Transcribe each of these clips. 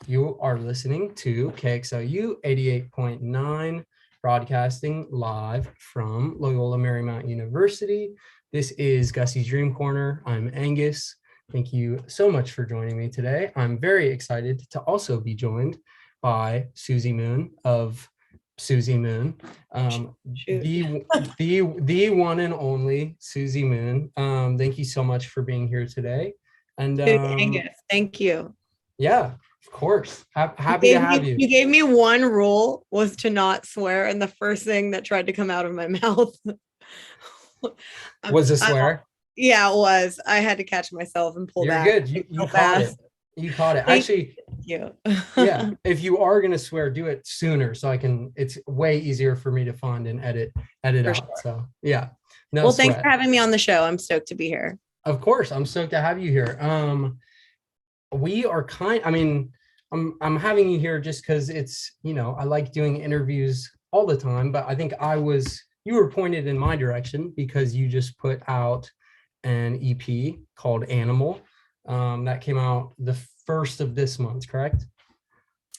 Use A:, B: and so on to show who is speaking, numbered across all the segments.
A: You are listening to KXLU 88.9, broadcasting live from Loyola Marymount University. This is Gussie's Dream Corner. I'm Angus. Thank you so much for joining me today. I'm very excited to also be joined by Suzi Moon of Suzi Moon, the one and only Suzi Moon. Thank you so much for being here today. And
B: Angus, thank you.
A: Yeah, of course. Happy to have you.
B: You gave me one rule, was to not swear, and the first thing that tried to come out of my mouth
A: was a swear.
B: Yeah, it was. I had to catch myself and pull back.
A: You're good. You caught it. You caught it. Actually,
B: thank you.
A: Yeah. If you are gonna swear, do it sooner so I can. It's way easier for me to find and edit out.
B: Sure.
A: So yeah. No.
B: Well, thanks for having me on the show. I'm stoked to be here.
A: Of course, I'm stoked to have you here. We are I'm having you here just because it's, I like doing interviews all the time, but I think you were pointed in my direction because you just put out an EP called Animal that came out the first of this month, correct?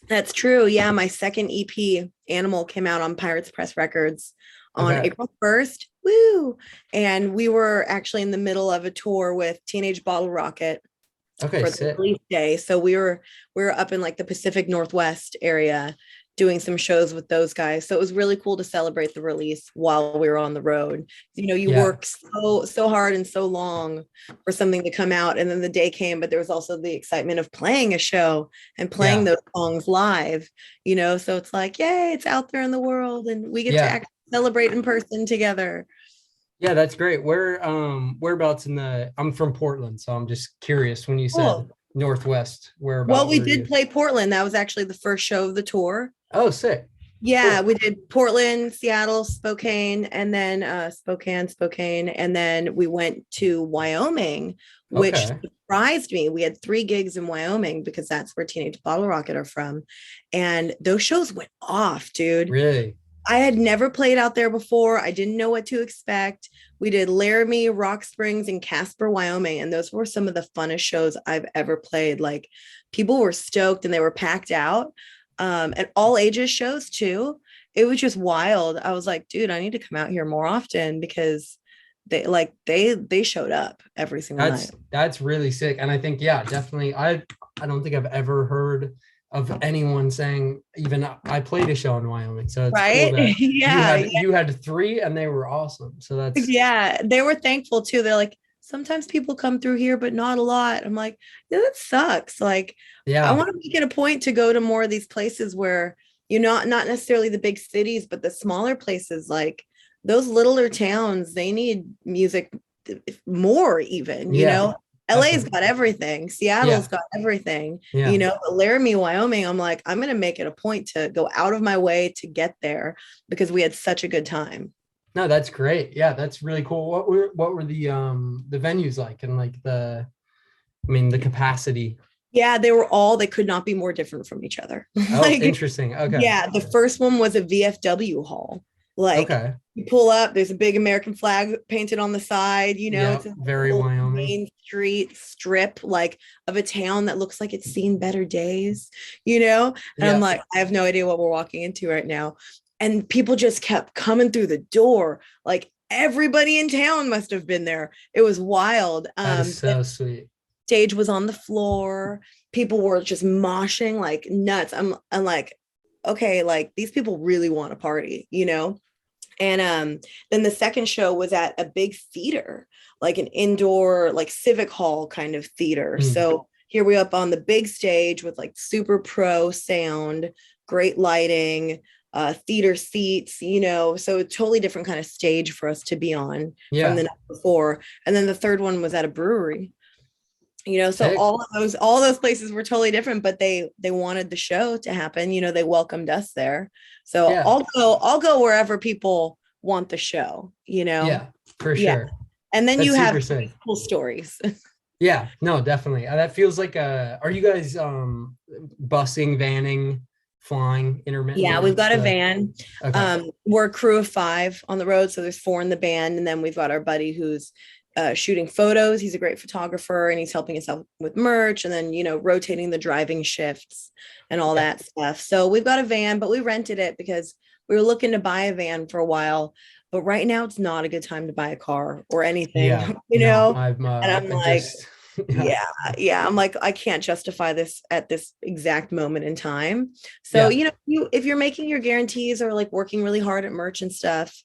B: That's true. Yeah, my second EP, Animal, came out on Pirates Press Records on April 1st. Woo! And we were actually in the middle of a tour with Teenage Bottle Rocket.
A: Okay,
B: for the release day. So we were up in like the Pacific Northwest area doing some shows with those guys. So it was really cool to celebrate the release while we were on the road. You work so hard and so long for something to come out, and then the day came, but there was also the excitement of playing a show and playing those songs live, so it's like, yay, it's out there in the world and we get to actually celebrate in person together.
A: Yeah, that's great. Whereabouts I'm from Portland, so I'm just curious when you said Northwest, whereabouts?
B: Well, we did play Portland. That was actually the first show of the tour.
A: Oh, sick.
B: Yeah, cool. We did Portland, Seattle, Spokane, and then Spokane, and then we went to Wyoming, which surprised me. We had 3 gigs in Wyoming because that's where Teenage Bottle Rocket are from. And those shows went off, dude.
A: Really?
B: I had never played out there before. I didn't know what to expect. We did Laramie, Rock Springs, and Casper, Wyoming. And those were some of the funnest shows I've ever played. Like, people were stoked and they were packed out. And all ages shows too. It was just wild. I was like, dude, I need to come out here more often because they showed up every single night.
A: That's really sick. And I think, definitely. I don't think I've ever heard of anyone saying, even I played a show in Wyoming, so it's
B: right.
A: Cool that you had 3 and they were awesome. So that's
B: they were thankful too. They're like, sometimes people come through here, but not a lot. I'm like, yeah, that sucks. Like, I want to make it a point to go to more of these places where not necessarily the big cities, but the smaller places, like those littler towns. They need music more, even. LA's got everything. Seattle's got everything, but Laramie, Wyoming, I'm like, I'm going to make it a point to go out of my way to get there because we had such a good time.
A: No, that's great. Yeah, that's really cool. What were the venues like, and like the capacity?
B: Yeah, they could not be more different from each other.
A: Interesting. Okay.
B: Yeah, the first one was a VFW hall. Like, you pull up, there's a big American flag painted on the side, it's a
A: very Wyoming
B: main street strip, like, of a town that looks like it's seen better days, and I'm like, I have no idea what we're walking into right now. And people just kept coming through the door. Like, everybody in town must have been there. It was wild.
A: That is so sweet.
B: Stage was on the floor. People were just moshing like nuts. I'm like, okay, like, these people really want to party, And then the second show was at a big theater, like an indoor, like Civic hall kind of theater. So here we up on the big stage with like super pro sound, great lighting, theater seats, so a totally different kind of stage for us to be on from the night before. And then the third one was at a brewery. So all those places were totally different, but they wanted the show to happen. They welcomed us there. So I'll go wherever people want the show,
A: Yeah, for sure.
B: And then you have cool stories.
A: Yeah, no, definitely. That feels like are you guys busing, vanning, flying intermittent?
B: Yeah, we've got a van. We're a crew of 5 on the road, so there's 4 in the band, and then we've got our buddy who's shooting photos. He's a great photographer and he's helping us out with merch and then, rotating the driving shifts and all
A: Yeah.
B: that stuff. So we've got a van, but we rented it because we were looking to buy a van for a while. But right now it's not a good time to buy a car or anything,
A: Yeah. No,
B: And I'm
A: I
B: like,
A: just, yeah.
B: yeah, yeah. I'm like, I can't justify this at this exact moment in time. So,
A: Yeah.
B: if you're making your guarantees or like working really hard at merch and stuff,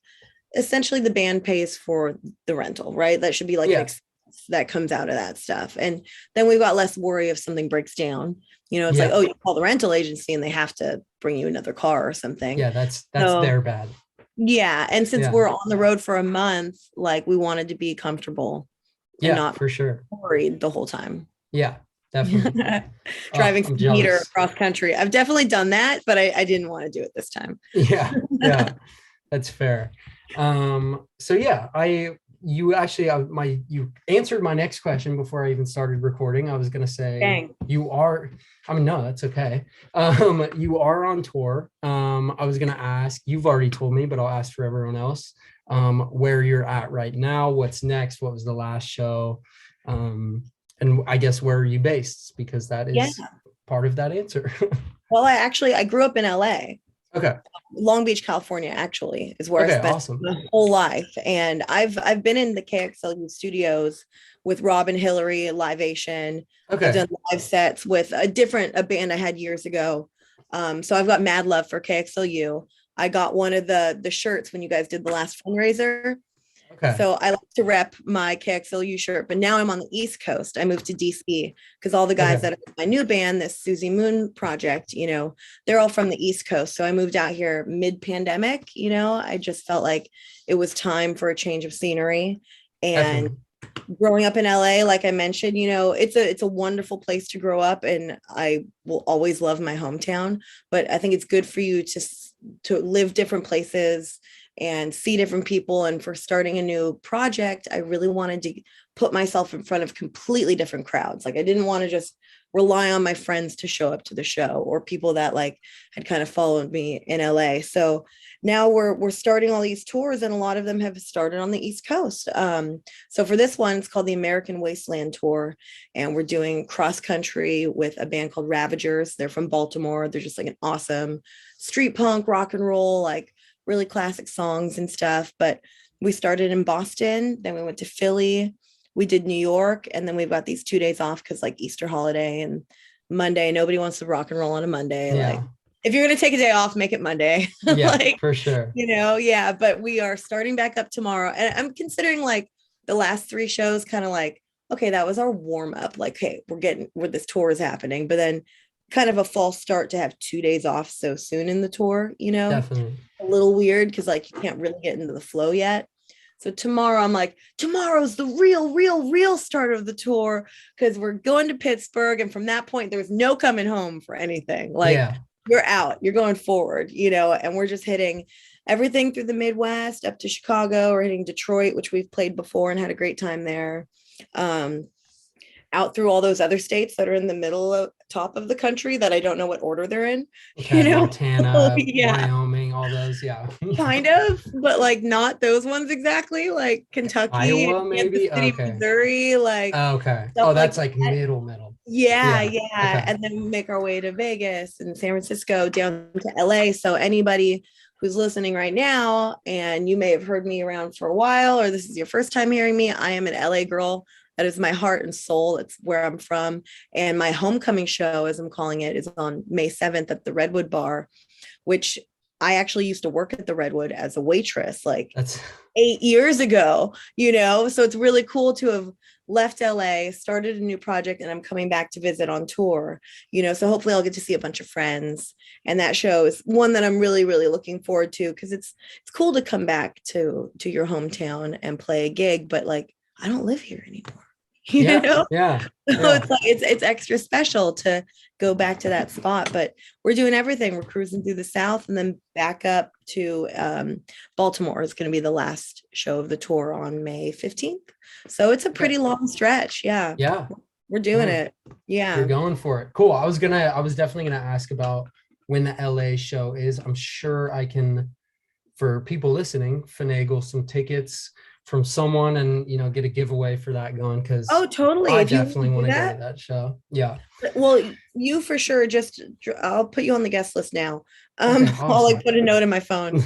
B: essentially the band pays for the rental, right? That should be like an
A: Yeah.
B: expense that comes out of that stuff. And then we've got less worry if something breaks down. It's like,
A: Yeah.
B: oh, you call the rental agency and they have to bring you another car or something.
A: Yeah. That's
B: So
A: their bad.
B: yeah. And since
A: Yeah.
B: we're on the road for a month, like we wanted to be comfortable and
A: Yeah,
B: not
A: for sure.
B: worried the whole time.
A: Yeah, definitely. Oh,
B: Driving
A: I'm
B: some heater
A: jealous.
B: across country. I've definitely done that, but I didn't want to do it this time.
A: Yeah. Yeah. That's fair. So yeah, you actually you answered my next question before I even started recording. I was gonna say
B: Dang.
A: no, that's okay. You are on tour. I was gonna ask, you've already told me, but I'll ask for everyone else, where you're at right now, what's next, what was the last show, and I guess where are you based? Because that
B: Yeah.
A: is part of that answer.
B: Well, I grew up in LA.
A: Okay.
B: Long Beach, California, actually, is where I
A: Okay,
B: spent
A: awesome.
B: my whole life. And I've been in the KXLU studios with Rob and Hillary, Liveation. I've
A: Okay.
B: done live sets with a band I had years ago. So I've got mad love for KXLU. I got one of the shirts when you guys did the last fundraiser.
A: Okay.
B: So I like to rep my KXLU shirt, but now I'm on the East Coast. I moved to DC because all the guys
A: Okay.
B: that are in my new band, this Suzi Moon project, they're all from the East Coast. So I moved out here mid-pandemic. I just felt like it was time for a change of scenery. And
A: Definitely.
B: growing up in LA, like I mentioned, it's a wonderful place to grow up, and I will always love my hometown. But I think it's good for you to live different places and see different people. And for starting a new project, I really wanted to put myself in front of completely different crowds. Like I didn't want to just rely on my friends to show up to the show or people that like had kind of followed me in LA. So now we're starting all these tours, and a lot of them have started on the East Coast. So for this one, it's called the American Wasteland Tour, and we're doing cross country with a band called Ravagers. They're from Baltimore. They're just like an awesome street punk, rock and roll, like really classic songs and stuff. But we started in Boston, then we went to Philly, we did New York, and then we've got these 2 days off because like Easter holiday and Monday. Nobody wants to rock and roll on a Monday.
A: Yeah.
B: Like if you're gonna take a day off, make it Monday.
A: Yeah,
B: like,
A: for sure.
B: yeah. But we are starting back up tomorrow. And I'm considering like the last 3 shows kind of like, okay, that was our warm up. Like, hey, where this tour is happening. But then kind of a false start to have 2 days off so soon in the tour,
A: Definitely.
B: a little weird because like you can't really get into the flow yet. So tomorrow I'm like, tomorrow's the real start of the tour because we're going to Pittsburgh. And from that point, there's no coming home for anything. Like
A: Yeah.
B: you're out, you're going forward, and we're just hitting everything through the Midwest up to Chicago. We're hitting Detroit, which we've played before and had a great time there. Out through all those other states that are in the top of the country that I don't know what order they're in.
A: Okay. Montana,
B: Yeah.
A: Wyoming, all those. Yeah.
B: Kind of, but like not those ones exactly, like Kentucky,
A: Iowa, maybe.
B: Kansas City,
A: Okay.
B: Missouri, like
A: Okay.
B: stuff
A: Oh, that's
B: like
A: like middle.
B: yeah,
A: Yeah.
B: yeah.
A: Okay.
B: And then we make our way to Vegas and San Francisco down to LA. So anybody who's listening right now, and you may have heard me around for a while, or this is your first time hearing me, I am an LA girl. That is my heart and soul. It's where I'm from. And my homecoming show, as I'm calling it, is on May 7th at the Redwood Bar, which I actually used to work at the Redwood as a waitress like
A: That's
B: 8 years ago, so it's really cool to have left LA, started a new project, and I'm coming back to visit on tour, so hopefully I'll get to see a bunch of friends. And that show is one that I'm really, really looking forward to because it's cool to come back to your hometown and play a gig, but like I don't live here anymore.
A: Yeah.
B: So it's like it's extra special to go back to that spot. But we're doing everything. We're cruising through the South and then back up to Baltimore is going to be the last show of the tour on May 15th. So it's a pretty long stretch. Yeah.
A: Yeah.
B: We're doing it. Yeah.
A: You're going for it. Cool. I was definitely gonna ask about when the LA show is. I'm sure I can, for people listening, finagle some tickets from someone and, get a giveaway for that going, because
B: Oh, totally.
A: I
B: If you want
A: definitely
B: to
A: want
B: do
A: to go to
B: that,
A: that show. Yeah.
B: well, you for sure just I'll put you on the guest list now.
A: Okay,
B: I'll
A: awesome.
B: like put a note in my phone.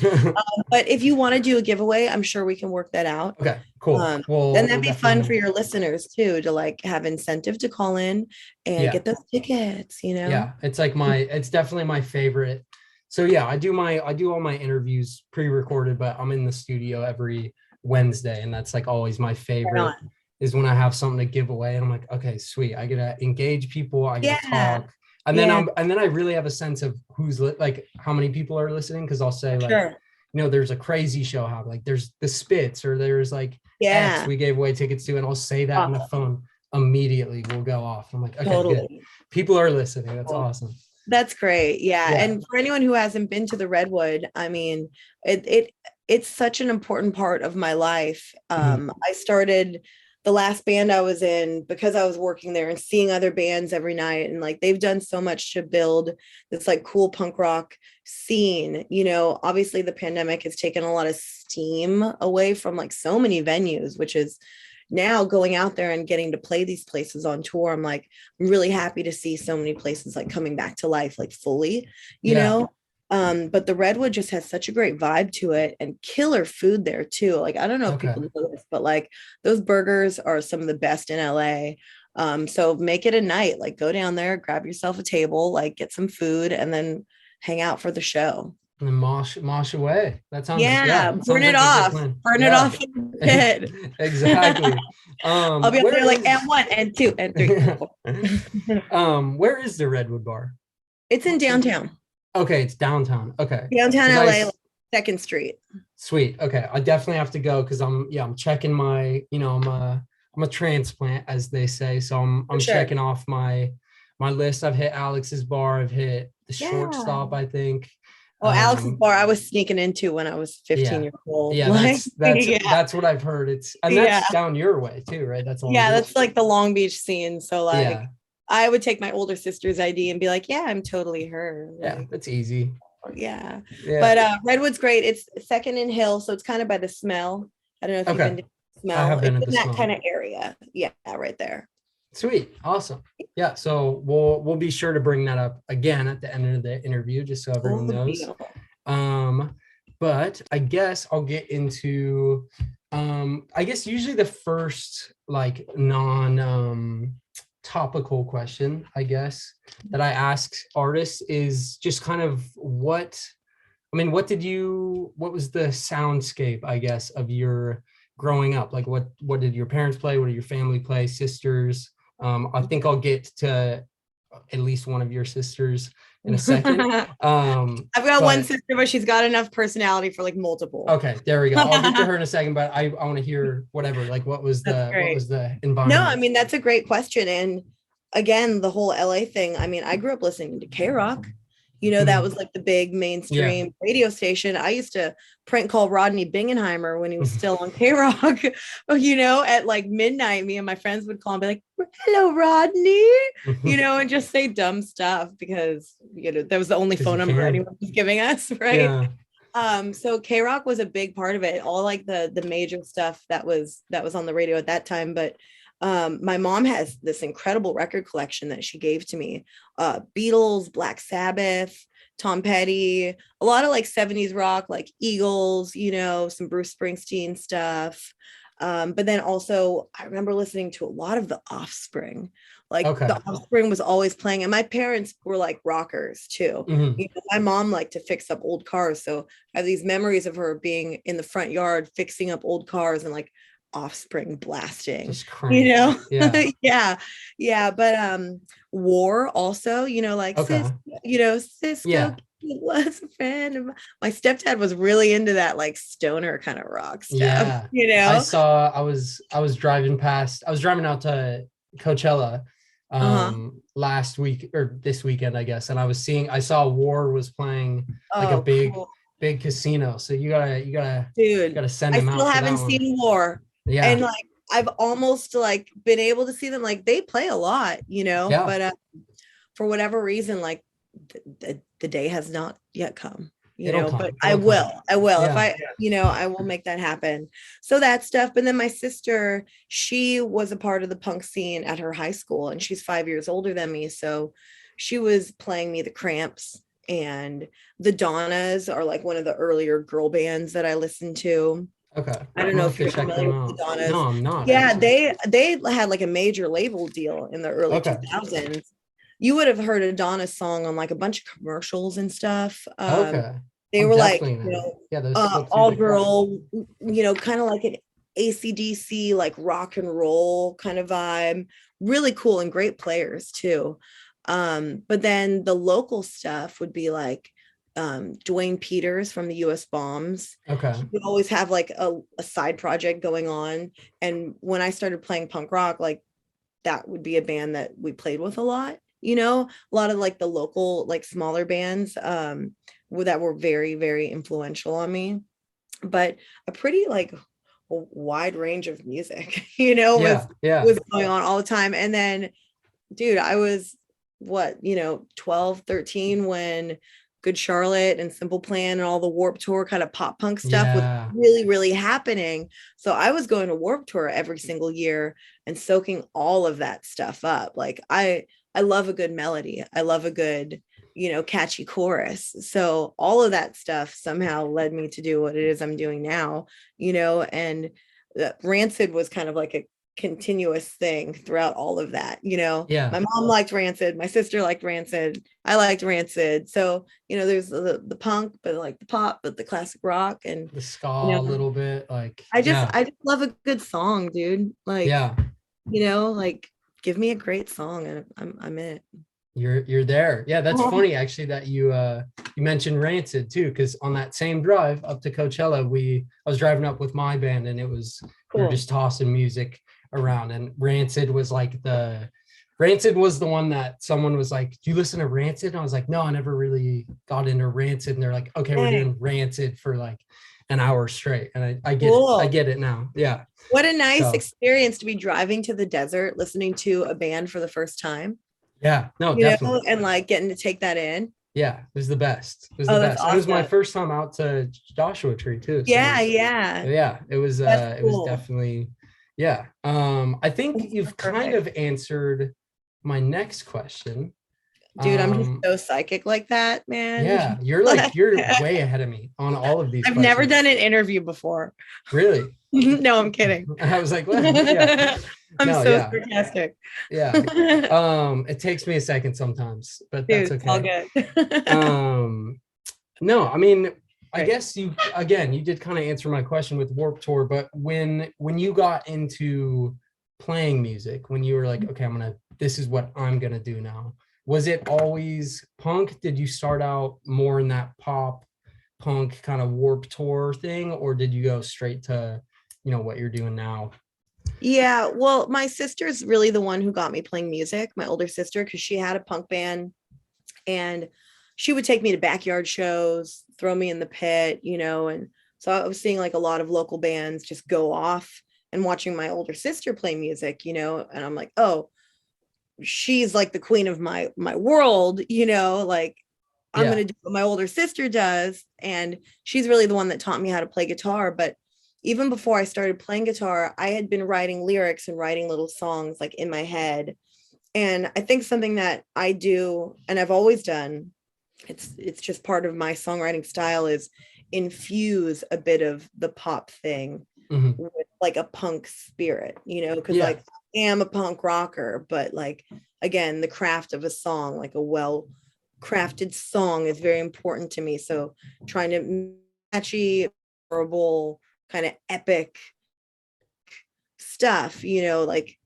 B: But if you want to do a giveaway, I'm sure we can work that out.
A: Okay, cool.
B: Then
A: We'll
B: that'd be fun for
A: definitely,
B: your listeners too, to like have incentive to call in and
A: yeah.
B: get those tickets, you know?
A: Yeah, it's like it's definitely my favorite. So yeah, I do all my interviews pre-recorded, but I'm in the studio every Wednesday, and that's like always my
B: Right
A: favorite,
B: on.
A: is when I have something to give away and I'm like, okay, sweet. I get to engage people, I get to
B: Yeah.
A: talk. And then
B: Yeah,
A: I really have a sense of like how many people are listening, because I'll say
B: for
A: like,
B: sure.
A: there's a crazy show happening, like there's the Spits, or there's like X
B: Yeah.
A: we gave away tickets to, and I'll say that in the
B: Awesome.
A: phone, immediately will go off. I'm like, okay, good.
B: Totally.
A: People are listening. That's
B: Cool.
A: awesome.
B: That's great. Yeah.
A: Yeah.
B: And for anyone who hasn't been to the Redwood, I mean, it's such an important part of my life.
A: Mhm.
B: I started the last band I was in because I was working there and seeing other bands every night. And like they've done so much to build this like cool punk rock scene. Obviously the pandemic has taken a lot of steam away from like so many venues, which is now going out there and getting to play these places on tour. I'm really happy to see so many places like coming back to life, like fully, you
A: Yeah.
B: know. But the Redwood just has such a great vibe to it, and killer food there too. Like, I don't know if
A: Okay.
B: people know this, but like those burgers are some of the best in LA. So make it a night, like go down there, grab yourself a table, like get some food, and then hang out for the show.
A: And then mosh away.
B: Yeah,
A: It
B: burn
A: sounds
B: it
A: like a good
B: off,
A: plan.
B: burn it
A: Yeah.
B: off a bit.
A: Exactly.
B: I'll be up there
A: Where
B: like
A: is
B: and one and two and three and four.
A: where is the Redwood Bar?
B: It's in downtown.
A: Okay, it's downtown. Okay.
B: Downtown
A: 'Cause
B: LA, like 2nd Street.
A: sweet. Okay. I definitely have to go, because I'm checking my, I'm a transplant, as they say. So
B: For
A: I'm
B: sure.
A: checking off my list. I've hit Alex's Bar, I've hit the
B: Yeah.
A: Shortstop, I think.
B: Oh, Alex's
A: Um,
B: bar I was sneaking into when I was 15
A: yeah.
B: years old.
A: Yeah,
B: Like, yeah,
A: that's what I've heard. And
B: yeah,
A: that's down your way too, right? That's Long
B: yeah.
A: Beach.
B: That's like the Long Beach scene. So like,
A: Yeah.
B: I would take my older sister's ID and be like, yeah, I'm totally her.
A: Yeah,
B: Like,
A: that's easy.
B: yeah.
A: Yeah.
B: But Redwood's great. It's second in Hill, so it's kind of by the Smell. I don't know if you've
A: Okay.
B: been to
A: I
B: Smell.
A: have been
B: It's
A: at the
B: in that
A: smell.
B: kind of area. Yeah, right there.
A: Sweet. Awesome. Yeah. So we'll be sure to bring that up again at the end of the interview, just so everyone
B: Cool
A: knows.
B: deal.
A: But I guess I'll get into I guess usually the first like non topical question, I guess, that I ask artists is just kind of what was the soundscape, I guess, of your growing up? Like what did your parents play? What did your family play? Sisters? I think I'll get to at least one of your sisters in a second.
B: I've got one
A: But
B: sister, but she's got enough personality for like multiple.
A: okay, there we go. I'll get to her in a second, but I want to hear whatever. Like what was
B: That's great.
A: the
B: No, I
A: environment?
B: mean, that's a great question. And again, the whole LA thing, I mean, I grew up listening to K Rock. That
A: Mhm.
B: was like the big
A: Yeah.
B: mainstream radio station. I used to prank call Rodney Bingenheimer when he was still on K Rock, at like midnight. Me and my friends would call and be like, hello, Rodney, and just say dumb stuff because, that was the only
A: 'Cause
B: phone
A: you
B: number
A: can.
B: anyone was giving us. Right.
A: Yeah.
B: So K Rock was a big part of it, all like the major stuff that was on the radio at that time. But my mom has this incredible record collection that she gave to me. Beatles, Black Sabbath, Tom Petty, a lot of like 70s rock, like Eagles, some Bruce Springsteen stuff. But then also I remember listening to a lot of the Offspring. Like
A: Okay.
B: the Offspring was always playing, and my parents were like rockers too.
A: Mhm.
B: My mom liked to fix up old cars, so I have these memories of her being in the front yard fixing up old cars and like Offspring blasting,
A: Just crank. Yeah.
B: yeah. But War also, like
A: Okay.
B: Cisco
A: Yeah.
B: was a friend of mine. My stepdad was really into that like stoner kind of rock stuff,
A: Yeah. I was driving out to Coachella
B: uh-huh.
A: last week or this weekend, I guess, and I saw War was playing like a
B: Oh,
A: big
B: cool.
A: big casino. So you
B: Dude,
A: gotta send
B: I
A: them
B: still
A: out for that
B: haven't
A: one.
B: seen War. And
A: Yeah.
B: like I've almost like been able to see them. Like they play a lot,
A: Yeah.
B: but for whatever reason, like the day has not yet come.
A: It'll
B: but
A: come.
B: I
A: It'll come.
B: will, if
A: Yeah.
B: I will make that happen. So that stuff. But then my sister, she was a part of the punk scene at her high school, and she's 5 years older than me. So she was playing me the Cramps, and the Donnas are like one of the earlier girl bands that I listened to.
A: Okay.
B: I don't
A: I'm gonna
B: know
A: have
B: if
A: to
B: you're
A: check
B: familiar
A: them
B: with the
A: out.
B: Donnas.
A: No, I'm not
B: Yeah,
A: actually.
B: they had like a major label deal in the early
A: Okay.
B: 2000s. You would have heard a Donna song on like a bunch of commercials and stuff.
A: Okay.
B: They
A: I'm
B: were like,
A: definitely gonna. Yeah, those clips
B: all
A: usually fire.
B: girl, kind of like an AC/DC, like rock and roll kind of vibe. Really cool and great players too. But then the local stuff would be like Dwayne Peters from the US Bombs.
A: Okay.
B: He would always have like a side project going on. And when I started playing punk rock, like that would be a band that we played with a lot, a lot of like the local, like smaller bands that were very, very influential on me. But a pretty like wide range of music,
A: Yeah. Yeah.
B: was going on all the time. And then, dude, I was what, 12, 13 when Good Charlotte and Simple Plan and all the Warped Tour kind of pop punk stuff was
A: Yeah.
B: really, really happening. So I was going to Warped Tour every single year and soaking all of that stuff up. Like I love a good melody. I love a good, catchy chorus. So all of that stuff somehow led me to do what it is I'm doing now, and Rancid was kind of like a continuous thing throughout all of that.
A: Yeah.
B: My mom liked Rancid, my sister liked Rancid, I liked Rancid. So there's the punk, but like the pop, but the classic rock, and
A: The ska a little bit, like
B: I just love a good song, dude. Like,
A: yeah,
B: like give me a great song and I'm in it.
A: you're there. Yeah, that's funny actually that you mentioned Rancid too, because on that same drive up to Coachella, I was driving up with my band, and it was we were just tossing music around, and Rancid was the one that someone was like, do you listen to Rancid? And I was like, no, I never really got into Rancid. And they're like, okay, we're doing Rancid for like an hour straight. And I get it. I get it now. Yeah.
B: What a nice experience to be driving to the desert, listening to a band for the first time.
A: Yeah, no, definitely.
B: And like getting to take that in.
A: Yeah, it was the best. It was the best. Awesome. It was my first time out to Joshua Tree too. So
B: yeah.
A: It was
B: cool.
A: It was definitely, yeah. I think you've kind of answered my next question.
B: Dude, I'm just so psychic like that, man.
A: Yeah, you're way ahead of me on all of these.
B: I've never done an interview before.
A: Really?
B: No, I'm kidding.
A: I was like, well, yeah.
B: I'm sarcastic.
A: Yeah. It takes me a second sometimes, but
B: dude,
A: that's okay.
B: All good.
A: No, I mean, I guess you did kind of answer my question with Warped Tour, but when you got into playing music, when you were like, okay, this is what I'm gonna do now, was it always punk? Did you start out more in that pop punk kind of Warped Tour thing, or did you go straight to what you're doing now?
B: Yeah, well, my sister's really the one who got me playing music, my older sister, because she had a punk band, and she would take me to backyard shows, throw me in the pit, and so I was seeing like a lot of local bands just go off, and watching my older sister play music, and I'm like, oh, she's like the queen of my world, like I'm gonna do what my older sister does. And she's really the one that taught me how to play guitar. But even before I started playing guitar, I had been writing lyrics and writing little songs like in my head. And I think something that I do, and I've always done, it's just part of my songwriting style, is infuse a bit of the pop thing with like a punk spirit, because like I am a punk rocker, but like, again, the craft of a song, like a well crafted song, is very important to me. So trying to catchy, memorable, kind of epic stuff, like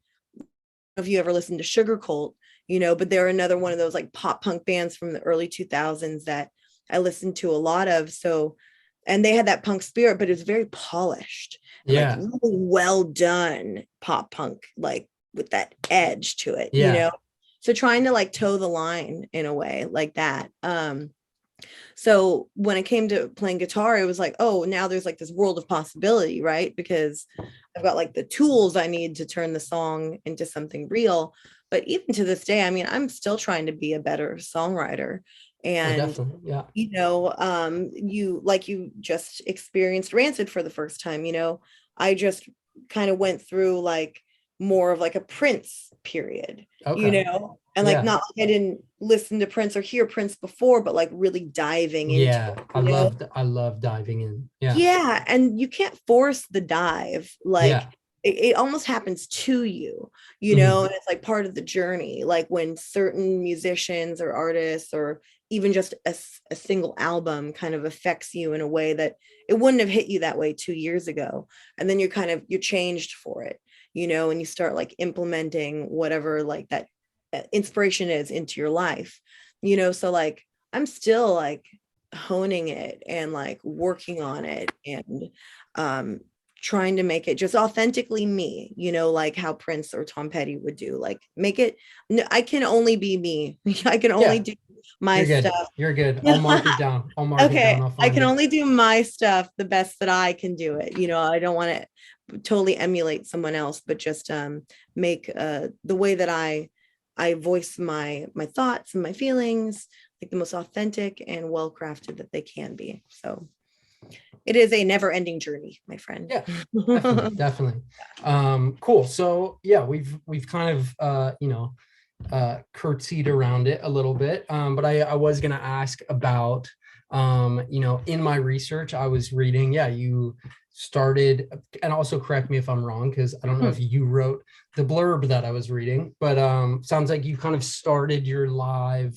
B: if you ever listened to Sugar Cult, but they're another one of those like pop punk bands from the early 2000s that I listened to a lot of. So, and they had that punk spirit, but it's very polished, like really well done pop punk, like with that edge to it, so trying to like toe the line in a way like that. So when it came to playing guitar, it was like, oh, now there's like this world of possibility, right? Because I've got like the tools I need to turn the song into something real. But even to this day, I mean, I'm still trying to be a better songwriter.
A: Oh,
B: And
A: definitely. Yeah.
B: you just experienced Rancid for the first time, I just kind of went through like more of like a Prince period,
A: Okay.
B: and like
A: Yeah.
B: not like I didn't listen to Prince or hear Prince before, but like really diving into
A: Yeah.
B: it,
A: I love diving in. Yeah.
B: yeah, and you can't force the dive. Like
A: Yeah.
B: it almost happens to you,
A: Mhm.
B: and it's like part of the journey. Like when certain musicians or artists or even just a single album kind of affects you in a way that it wouldn't have hit you that way 2 years ago. And then you're changed for it, and you start like implementing whatever like that inspiration is into your life, so like I'm still like honing it and like working on it and um trying to make it just authentically me, like how Prince or Tom Petty would do, like make it, no, I can only be me. I can only
A: Yeah.
B: do my
A: You're good.
B: stuff.
A: You're good. I'll mark it down. I'll mark it down.
B: Okay,
A: I'll
B: I
A: find
B: can
A: it.
B: only do my stuff the best that I can do it. I don't want to totally emulate someone else, but just make the way that I voice my thoughts and my feelings like the most authentic and well crafted that they can be. So it is a never ending journey, my friend.
A: Yeah, definitely, definitely. Cool. So yeah, we've kind of curtsied around it a little bit. But I was gonna ask about in my research, I was reading, yeah, you started, and also correct me if I'm wrong, because I don't know if you wrote the blurb that I was reading, but sounds like you kind of started your live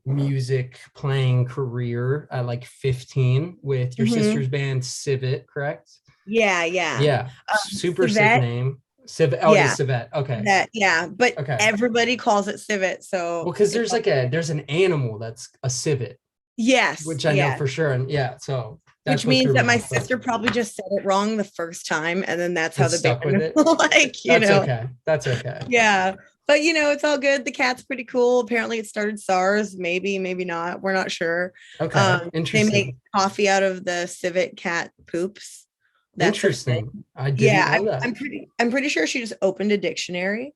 A: music playing career at like 15 with your
B: Mhm.
A: sister's band Civic, correct?
B: Yeah, yeah.
A: Yeah, super sick
B: Civet,
A: name. Civic. Oh, it is
B: yeah,
A: Civet. Okay.
B: that, yeah, but
A: Okay.
B: everybody calls it Civet,
A: Well,
B: so
A: because
B: it's
A: there's an animal that's a civet,
B: yes,
A: which I know
B: yeah,
A: for sure. And yeah, so
B: which
A: that's what
B: means
A: threw
B: that
A: me
B: my
A: off, but
B: sister probably just said it wrong the first time, and then that's how
A: it's
B: the
A: stuck with
B: band
A: it.
B: like,
A: That's okay. That's okay.
B: yeah. But it's all good. The cat's pretty cool. Apparently it started SARS, maybe not. We're not sure.
A: Okay.
B: They make
A: Interesting.
B: coffee out of the civet cat poops. That's a thing.
A: Interesting. I didn't
B: Yeah,
A: know that.
B: I'm pretty sure she just opened a dictionary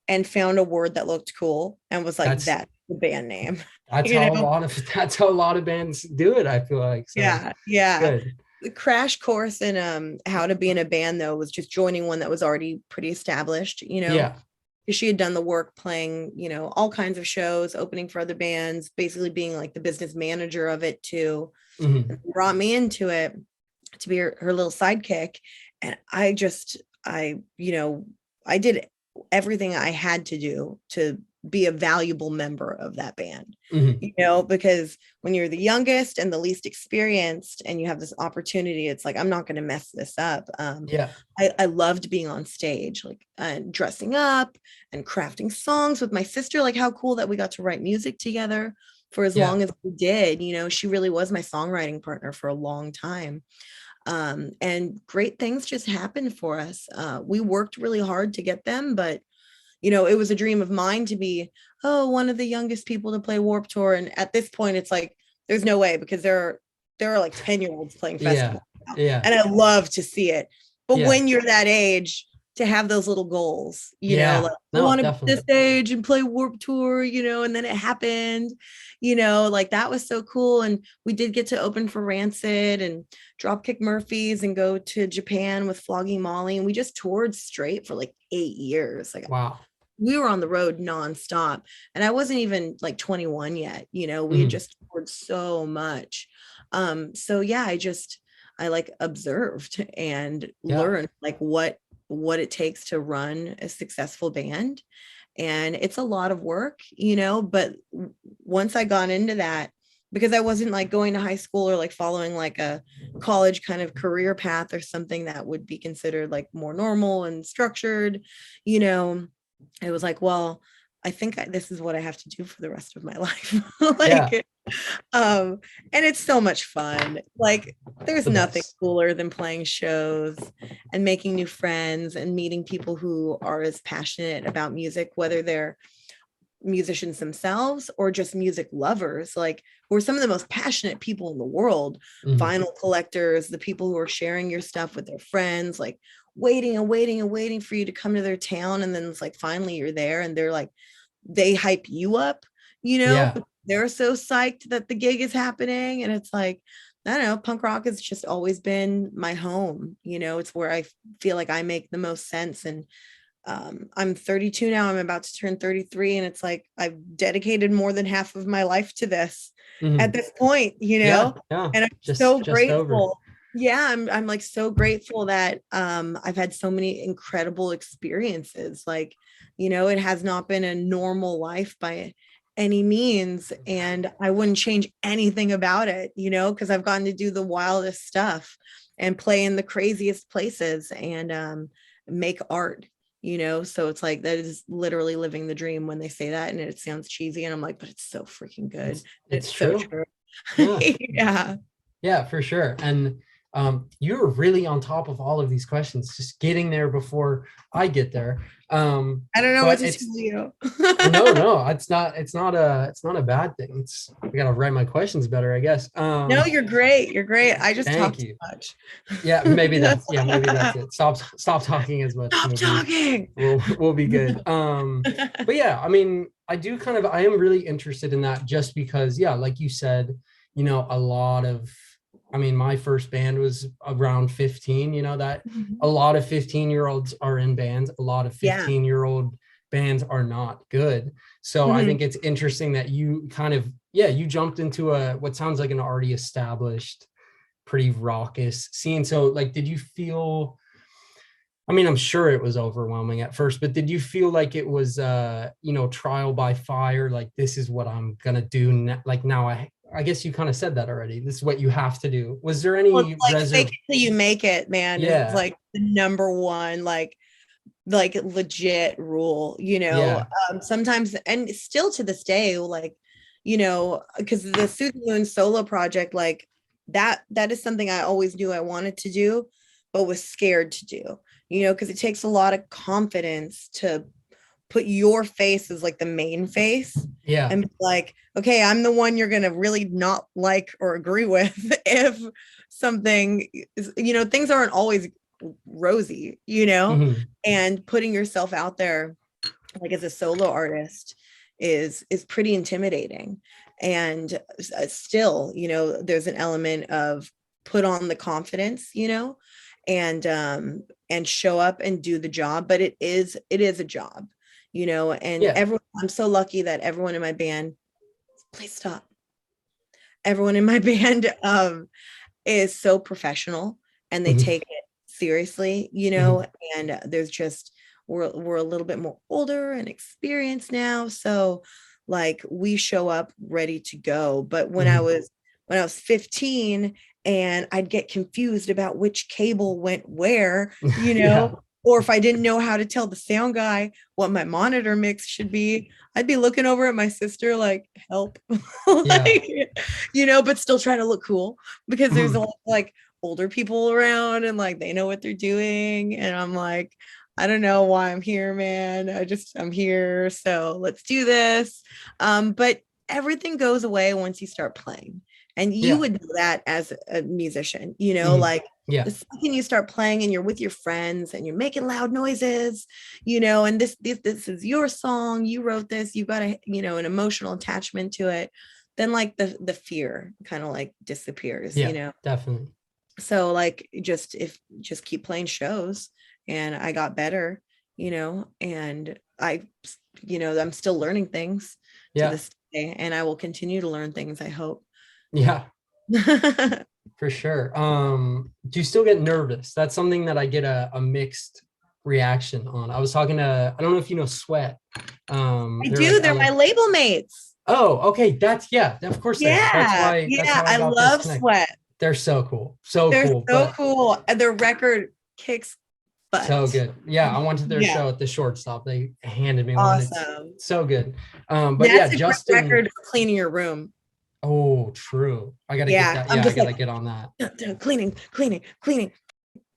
B: and found a word that looked cool and was like,
A: That's
B: that's the band name.
A: that's
B: you
A: how a
B: know?
A: lot of that's how a lot of bands do it, I feel like. So
B: Yeah, yeah.
A: good.
B: The crash course in how to be in a band though was just joining one that was already pretty established,
A: Yeah.
B: she had done the work playing, all kinds of shows, opening for other bands, basically being like the business manager of it too.
A: Mhm.
B: And brought me into it to be her little sidekick. And I did everything I had to do to be a valuable member of that band,
A: Mhm.
B: because when you're the youngest and the least experienced and you have this opportunity, it's like, I'm not going to mess this up.
A: Yeah.
B: I loved being on stage, like dressing up and crafting songs with my sister. Like how cool that we got to write music together for as
A: Yeah.
B: long as we did. She really was my songwriting partner for a long time. And great things just happened for us. We worked really hard to get them, but it was a dream of mine to be, one of the youngest people to play Warped Tour. And at this point, it's like, there's no way, because there are like 10-year-olds playing
A: Yeah.
B: festivals now,
A: Yeah.
B: and I love to see it. But
A: Yeah.
B: when you're that age, to have those little goals,
A: Yeah.
B: like I
A: No,
B: want to be
A: definitely.
B: this age and play Warped Tour, and then it happened, like that was so cool. And we did get to open for Rancid and Dropkick Murphys and go to Japan with Flogging Molly. And we just toured straight for like 8 years. Like
A: Wow.
B: we were on the road nonstop. And I wasn't even like 21 yet. We had
A: Mhm.
B: just toured so much. So yeah, I like observed and
A: Yeah.
B: learned like what it takes to run a successful band. And it's a lot of work, but once I got into that, because I wasn't like going to high school or like following like a college kind of career path or something that would be considered like more normal and structured, you know, it was like, well, I think this is what I have to do for the rest of my life.
A: Yeah.
B: like, and it's so much fun. Like, there's
A: The
B: nothing
A: best.
B: cooler than playing shows and making new friends and meeting people who are as passionate about music, whether they're musicians themselves or just music lovers, like who are some of the most passionate people in the world,
A: Mhm.
B: vinyl collectors, the people who are sharing your stuff with their friends. Like waiting and waiting and waiting for you to come to their town. And then it's like, finally you're there and they're like, they hype you up,
A: Yeah.
B: but they're so psyched that the gig is happening. And it's like, I don't know, punk rock has just always been my home. It's where I feel like I make the most sense. And I'm 32 now. I'm about to turn 33. And it's like, I've dedicated more than half of my life to this at this point,
A: Yeah.
B: and I'm
A: Just
B: so
A: over.
B: grateful. Yeah, I'm like so grateful that I've had so many incredible experiences. Like, it has not been a normal life by any means. And I wouldn't change anything about it, because I've gotten to do the wildest stuff and play in the craziest places and make art. So it's like, that is literally living the dream when they say that, and it sounds cheesy, and I'm like, but it's so freaking good.
A: It's
B: so
A: true.
B: true.
A: Yeah.
B: Yeah.
A: Yeah, for sure. And you're really on top of all of these questions, just getting there before I get there.
B: I don't know what
A: But
B: to
A: it's
B: tell you.
A: no, it's not a bad thing. I gotta write my questions better, I guess.
B: No, you're great. You're great. I just talk
A: Thank
B: too
A: you.
B: much.
A: Yeah, maybe that's it. Stop talking as much.
B: Stop talking.
A: We'll be good. But yeah, I mean, I am really interested in that, just because, yeah, like you said, my first band was around 15, that a lot of 15-year-olds are in bands, a lot of
B: Yeah.
A: 15-year-old bands are not good. So I think it's interesting that you you jumped into what sounds like an already established, pretty raucous scene. So like, did you feel, I'm sure it was overwhelming at first, but did you feel like it was trial by fire, like, this is what I'm gonna do like now? I guess you kind of said that already. This is what you have to do. Was there any
B: Well, it's like fake it till you make it, man.
A: Yeah.
B: It's like the number one, like legit rule,
A: Yeah.
B: sometimes, and still to this day, like, because the Suzi Moon solo project, like that is something I always knew I wanted to do, but was scared to do, because it takes a lot of confidence to put your face as like the main face.
A: Yeah.
B: And be like, okay, I'm the one you're gonna really not like or agree with if something is, things aren't always rosy, and putting yourself out there like as a solo artist is pretty intimidating. And still, there's an element of put on the confidence, and show up and do the job. But it is a job, and everyone, I'm so lucky that everyone in my band, please stop. Everyone in my band is so professional, and they take it seriously, and there's just, we're a little bit more older and experienced now. So like, we show up ready to go. But when I was 15, and I'd get confused about which cable went where, or if I didn't know how to tell the sound guy what my monitor mix should be, I'd be looking over at my sister like, help. Like, but still trying to look cool, because there's a lot of, like, older people around, and like, they know what they're doing. And I'm like, I don't know why I'm here, man. I'm here. So let's do this. But everything goes away once you start playing. And you would know that as a musician, like, the second you start playing and you're with your friends and you're making loud noises, and this is your song, you wrote this, you got an emotional attachment to it, then like the fear kind of like disappears,
A: Definitely.
B: So like, just keep playing shows. And I got better, and I'm still learning things to this day, and I will continue to learn things, I hope.
A: Yeah. For sure. Do you still get nervous? That's something that I get a mixed reaction on. I was talking to, I don't know if you know Sweat.
B: I do. They're my label mates.
A: Oh, okay. Of course.
B: Yeah.
A: That's how I
B: love Sweat.
A: They're so cool.
B: They're so cool. And their record kicks butt.
A: So good. Yeah. I went to their show at the Shortstop. They handed me one. It's so good. But
B: that's a
A: Justin,
B: great record for cleaning your room.
A: Oh, true. I gotta get that. Yeah, I gotta get on that.
B: Cleaning.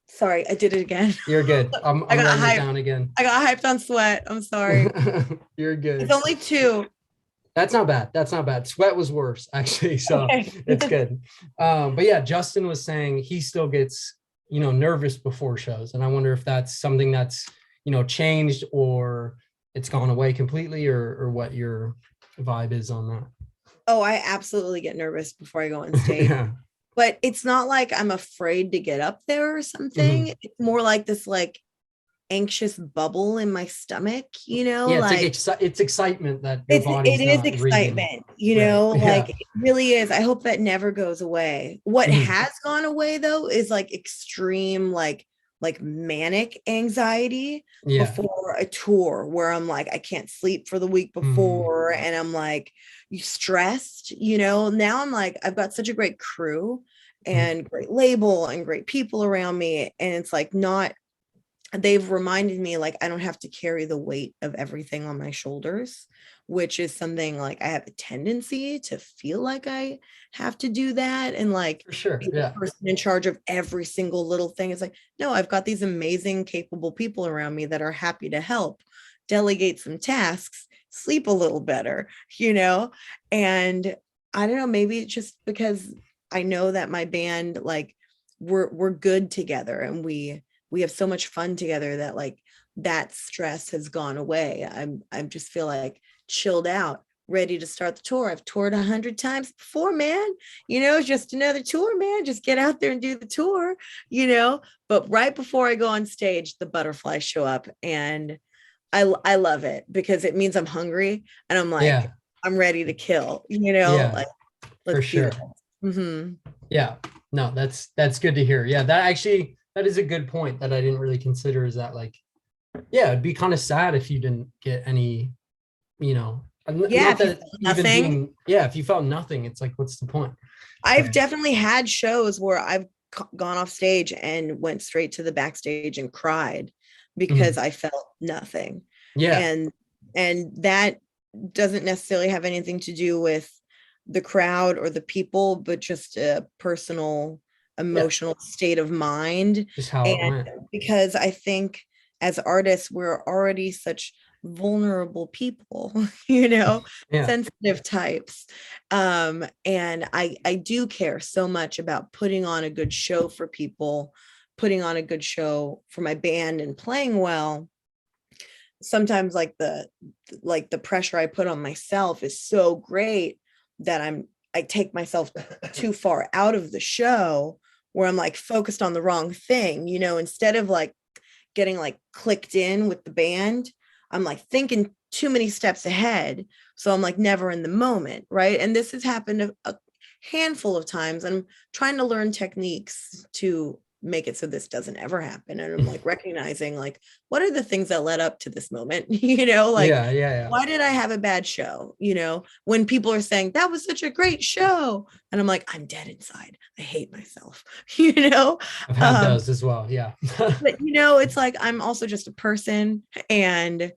B: Sorry, I did it again.
A: You're good. I'm writing it down again.
B: I got hyped on Sweat. I'm sorry.
A: You're good.
B: It's only 2.
A: That's not bad. Sweat was worse, actually. So it's good. But yeah, Justin was saying he still gets nervous before shows. And I wonder if that's something that's, changed, or it's gone away completely, or what your vibe is on that.
B: Oh, I absolutely get nervous before I go on stage.
A: Yeah.
B: But it's not like I'm afraid to get up there or something.
A: Mhm.
B: It's more like this like anxious bubble in my stomach,
A: Yeah, it's like
B: like
A: it's excitement that your
B: it
A: body's
B: is
A: not reading.
B: excitement,
A: Right.
B: like
A: Yeah.
B: it really is. I hope that never goes away. What
A: Mhm.
B: has gone away though is like extreme like manic anxiety
A: Yeah.
B: before a tour where I'm like I can't sleep for the week
A: Mhm.
B: before and I'm like you stressed, now I'm like I've got such a great crew
A: Mhm.
B: and great label and great people around me, and it's like not they've reminded me like I don't have to carry the weight of everything on my shoulders, which is something like I have a tendency to feel like I have to do that and like
A: For sure.
B: be the
A: Yeah.
B: person in charge of every single little thing. It's like, no, I've got these amazing, capable people around me that are happy to help, delegate some tasks, sleep a little better, And I don't know, maybe it's just because I know that my band, like, we're good together and we have so much fun together that like that stress has gone away. I just feel like chilled out, ready to start the tour. I've toured 100 times before, man. Just another tour, man. Just get out there and do the tour, But right before I go on stage, the butterflies show up, and I love it because it means I'm hungry and I'm like
A: Yeah.
B: I'm ready to kill,
A: Yeah.
B: like
A: For
B: let's do
A: sure.
B: this.
A: Yeah. No, that's good to hear. Yeah, that is a good point that I didn't really consider, is that like, yeah, it'd be kind of sad if you didn't get any,
B: Yeah,
A: not
B: if you
A: that
B: feel
A: even
B: nothing.
A: being, yeah, if you felt nothing, it's like, what's the point?
B: I've
A: So,
B: definitely had shows where I've gone off stage and went straight to the backstage and cried because
A: mhm.
B: I felt nothing.
A: Yeah.
B: And that doesn't necessarily have anything to do with the crowd or the people, but just a personal
A: Yeah.
B: emotional state of mind.
A: Just how it
B: And
A: went.
B: because I think as artists, we're already such vulnerable people,
A: Yeah.
B: sensitive types, and I do care so much about putting on a good show for people, putting on a good show for my band and playing well. Sometimes like the pressure I put on myself is so great that I take myself too far out of the show where I'm like focused on the wrong thing, instead of like getting like clicked in with the band. I'm like thinking too many steps ahead. So I'm like never in the moment. Right. And this has happened a handful of times. And I'm trying to learn techniques to make it so this doesn't ever happen. And I'm like recognizing like, what are the things that led up to this moment? Like,
A: Yeah. Yeah.
B: why did I have a bad show? When people are saying that was such a great show. And I'm like, I'm dead inside. I hate myself,
A: I've had
B: um,
A: those as well. Yeah.
B: but it's like I'm also just a person and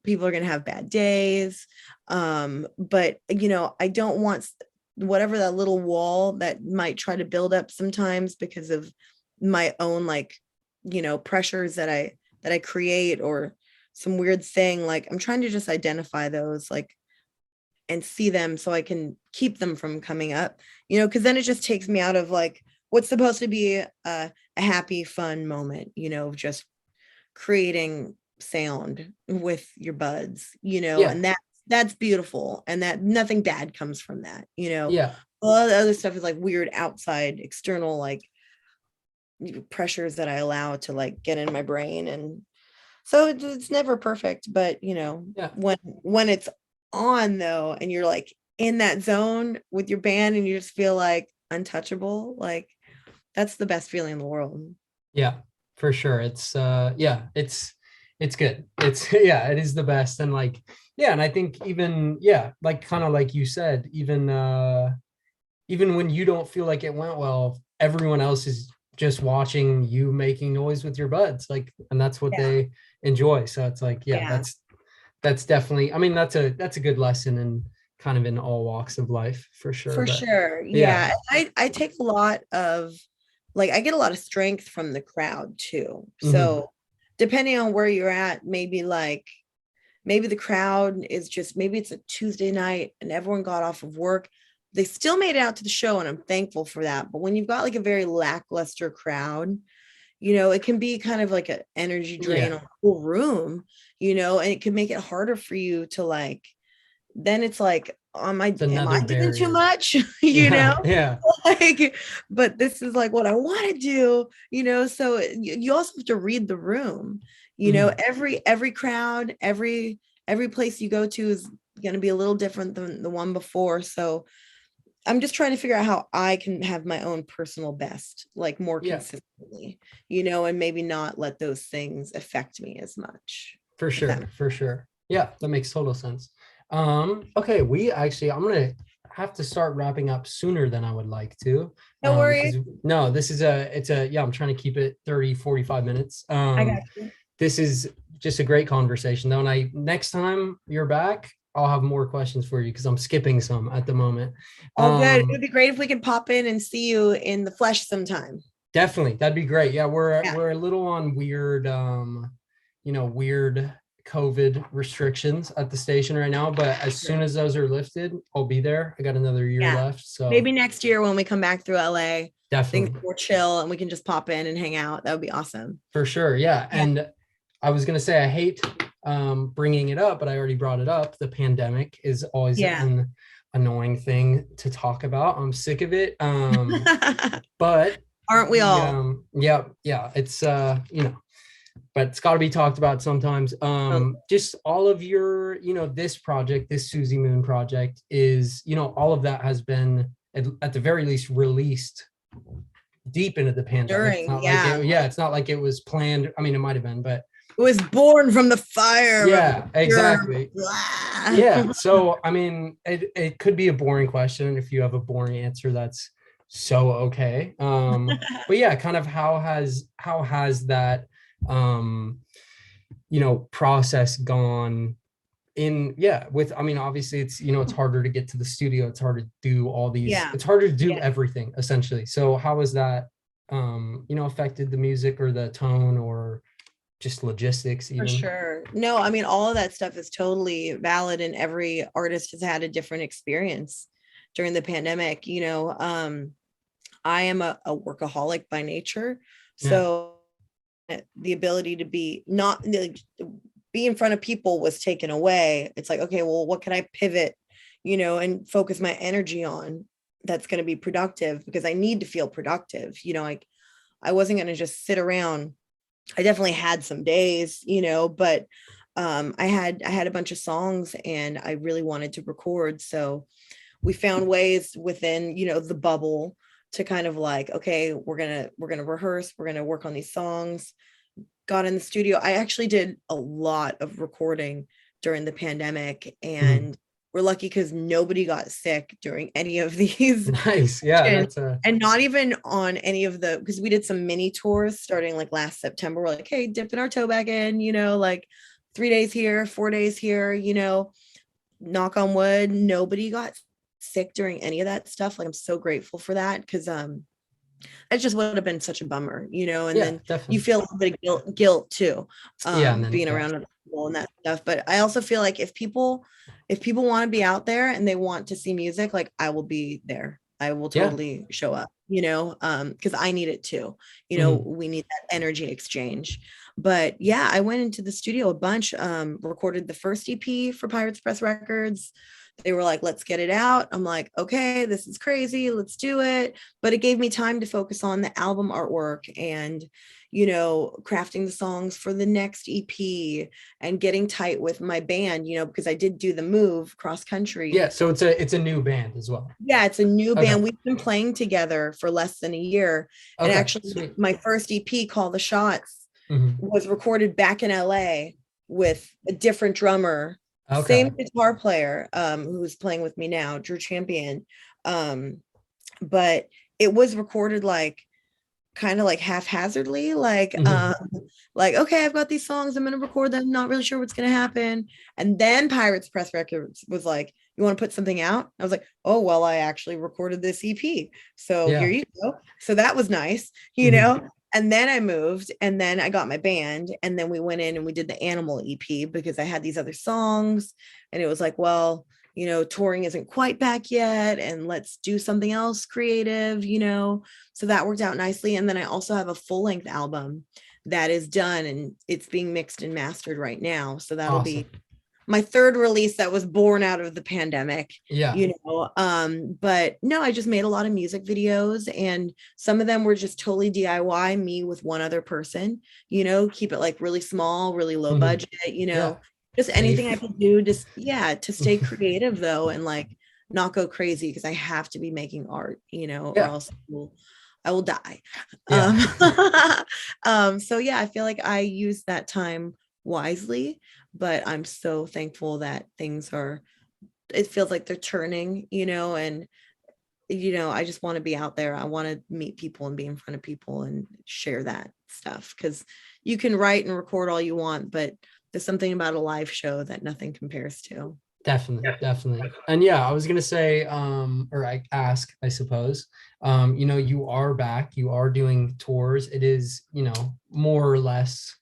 B: people are going to have bad days. But I don't want whatever that little wall that might try to build up sometimes because of my own like pressures that I create or some weird thing. Like I'm trying to just identify those like and see them so I can keep them from coming up, because then it just takes me out of like what's supposed to be a happy, fun moment, of just creating sound with your buds,
A: Yeah.
B: and that's beautiful and that nothing bad comes from that.
A: Yeah.
B: All the other stuff is like weird outside external like pressures that I allow to like get in my brain, and so it's never perfect, but
A: Yeah.
B: when it's on though, and you're like in that zone with your band and you just feel like untouchable, like that's the best feeling in the world.
A: Yeah, for sure. It's good. It's yeah, it is the best. And like, yeah, and I think even, yeah, like kind of like you said, even when you don't feel like it went well, everyone else is just watching you making noise with your buds. Like, and that's what
B: Yeah.
A: they enjoy. So it's like, yeah,
B: Yeah.
A: that's definitely, I mean, that's a good lesson, and kind of in all walks of life for sure.
B: For
A: But
B: sure.
A: yeah.
B: Yeah. I take a lot of like I get a lot of strength from the crowd too.
A: Mhm.
B: So depending on where you're at, maybe the crowd is just maybe it's a Tuesday night and everyone got off of work. They still made it out to the show and I'm thankful for that. But when you've got like a very lackluster crowd, it can be kind of like an energy drain
A: Yeah.
B: on the whole room, and it can make it harder for you to like, then it's like,
A: It's
B: am
A: another
B: I doing too
A: barrier.
B: much?
A: Yeah. Yeah.
B: Like, but this is like what I want to do, so you also have to read the room,
A: Mhm.
B: every crowd, every place you go to is going to be a little different than the one before. So I'm just trying to figure out how I can have my own personal best, like more
A: Yeah.
B: consistently, and maybe not let those things affect me as much.
A: For
B: If that
A: sure. For sure. Yeah, that makes total sense. Okay, I'm gonna have to start wrapping up sooner than I would like to.
B: No worries.
A: Because no, this is yeah, I'm trying to keep it 30, 45 minutes.
B: I got you.
A: This is just a great conversation though. And next time you're back, I'll have more questions for you because I'm skipping some at the moment.
B: All good. It would be great if we could pop in and see you in the flesh sometime.
A: Definitely, that'd be great. Yeah,
B: Yeah.
A: we're a little on weird, weird COVID restrictions at the station right now. But as soon as those are lifted, I'll be there. I got another year
B: Yeah.
A: left, so
B: Maybe next year when we come back through LA, things
A: definitely
B: more chill and we can just pop in and hang out. That would be awesome.
A: for sure. Yeah,
B: Yeah.
A: and I was gonna say I hate bringing it up, but I already brought it up. The pandemic is always
B: Yeah.
A: an annoying thing to talk about. I'm sick of it. But
B: Aren't we all?
A: yeah, it's but it's got to be talked about sometimes. Just all of your, this project, this Suzi Moon project is, all of that has been at the very least released deep into the pandemic. It's not like it's not like it was planned. I mean, it might have been, but
B: it was born from the fire.
A: Yeah, exactly. Yeah. So, I mean, it could be a boring question. If you have a boring answer, that's so okay. But yeah, kind of how has that process gone with, I mean, obviously it's, it's harder to get to the studio. It's hard to do all these, it's harder to do everything essentially. So how has that, affected the music or the tone or just logistics even?
B: For sure. No, I mean, all of that stuff is totally valid and every artist has had a different experience during the pandemic. I am a workaholic by nature. So the ability to be in front of people was taken away. It's like, okay, well, what can I pivot, and focus my energy on that's going to be productive because I need to feel productive. Like I wasn't going to just sit around. I definitely had some days, but I had a bunch of songs and I really wanted to record. So we found ways within, the bubble to kind of like, okay, we're gonna rehearse, we're gonna work on these songs. Got in the studio. I actually did a lot of recording during the pandemic and we're lucky because nobody got sick during any of these.
A: Nice. Yeah.
B: And not even on any of because we did some mini tours starting like last September. We're like, hey, dipping our toe back in, like 3 days here, 4 days here, knock on wood, nobody got sick during any of that stuff. Like I'm so grateful for that because it just would have been such a bummer, and then definitely. You feel a little bit of guilt too, being around other people and that stuff. But I also feel like if people want to be out there and they want to see music, like I will be there. I will totally show up, because I need it too. We need that energy exchange. But yeah, I went into the studio a bunch, recorded the first EP for Pirates Press Records. They were like, let's get it out. I'm like, okay, this is crazy. Let's do it. But it gave me time to focus on the album artwork and, crafting the songs for the next EP and getting tight with my band, because I did do the move cross country.
A: Yeah. So it's a new band as well.
B: Yeah. It's a new band. We've been playing together for less than a year. And actually my first EP called The Shots was recorded back in LA with a different drummer. Same guitar player who's playing with me now, Drew Champion. But it was recorded like kind of like haphazardly, like okay, I've got these songs, I'm gonna record them, not really sure what's gonna happen. And then Pirates Press Records was like, you want to put something out? I was like, oh well, I actually recorded this EP, so here you go. So that was nice, And then I moved and then I got my band and then we went in and we did the Animal EP because I had these other songs and it was like, well, touring isn't quite back yet, and let's do something else creative, so that worked out nicely. And then I also have a full-length album that is done, and it's being mixed and mastered right now, so that'll be
A: Awesome.
B: my third release that was born out of the pandemic.
A: Yeah.
B: But no, I just made a lot of music videos, and some of them were just totally DIY, me with one other person, keep it like really small, really low
A: Mhm.
B: budget,
A: Yeah.
B: just anything I
A: Safe.
B: could do, just to stay creative though, and like not go crazy, because I have to be making art, or
A: Yeah.
B: else I will die.
A: Yeah.
B: So yeah, I feel like I use that time wisely, but I'm so thankful that it feels like they're turning, and I just want to be out there. I want to meet people and be in front of people and share that stuff, because you can write and record all you want, but there's something about a live show that nothing compares to.
A: Definitely, definitely. And yeah, I was gonna say, or I ask, I suppose, you are back, you are doing tours. It is, more or less,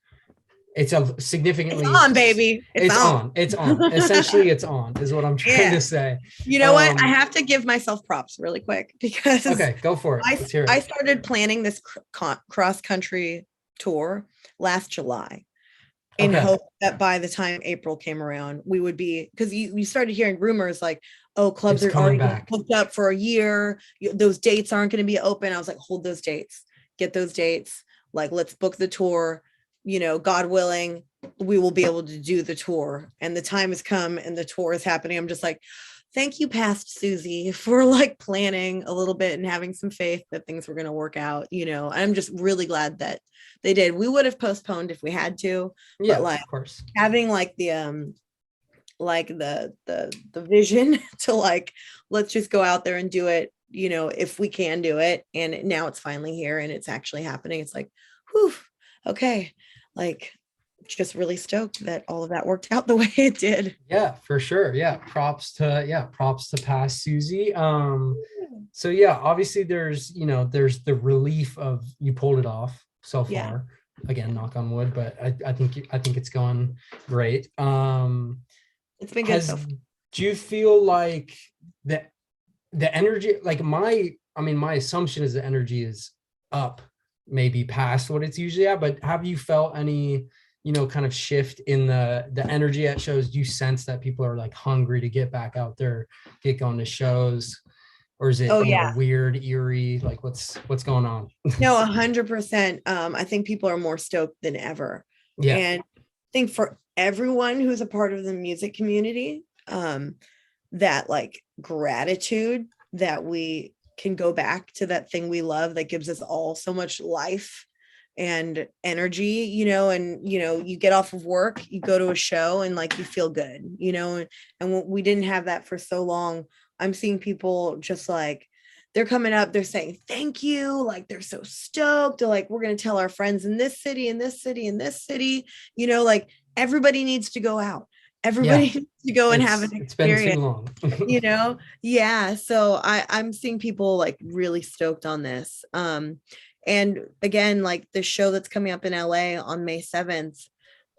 A: it's a
B: It's
A: significantly,
B: on, baby. It's on.
A: it's on. Essentially, it's on, is what I'm trying
B: Yeah.
A: to say.
B: You know what? I have to give myself props really quick, because
A: Okay, go for it.
B: I
A: Let's hear
B: I
A: it.
B: started planning this cross country tour last July, in
A: Okay,
B: hope that by the time April came around, we would be, because you started hearing rumors like, oh, clubs
A: it's
B: are
A: coming
B: already
A: back.
B: booked up for a year. Those dates aren't going to be open. I was like, hold those dates, get those dates. Like, let's book the tour. God willing, we will be able to do the tour. And the time has come and the tour is happening. I'm just like, thank you, past Suzi, for like planning a little bit and having some faith that things were going to work out. I'm just really glad that they did. We would have postponed if we had to, but
A: Yeah,
B: like
A: of course.
B: having like the vision to like, let's just go out there and do it, if we can do it. And now it's finally here and it's actually happening. It's like, whew, okay. Like, just really stoked that all of that worked out the way it did.
A: Yeah, for sure. Yeah, props to past Susie. So yeah, obviously there's the relief of you pulled it off so
B: Yeah.
A: far. Again, knock on wood, but I think it's gone great.
B: It's been good so
A: Has
B: far.
A: Do you feel like the energy, like my assumption is the energy is up, maybe past what it's usually at, but have you felt any kind of shift in the energy at shows? Do you sense that people are like hungry to get back out there, get going to shows, or is it
B: Oh yeah.
A: weird, eerie, like what's going on?
B: No, 100%. I think people are more stoked than ever.
A: Yeah.
B: And I think for everyone who's a part of the music community, that like gratitude that we can go back to that thing we love that gives us all so much life and energy, and you get off of work, you go to a show and like you feel good, and we didn't have that for so long. I'm seeing people just like, they're coming up, they're saying thank you, like they're so stoked. They're like, we're going to tell our friends in this city, in this city, in this city, like everybody needs to go out. Everybody
A: Yeah,
B: needs to go and have an
A: it's been too
B: experience,
A: long.
B: Yeah. So I'm seeing people like really stoked on this. And again, like the show that's coming up in LA on May 7th,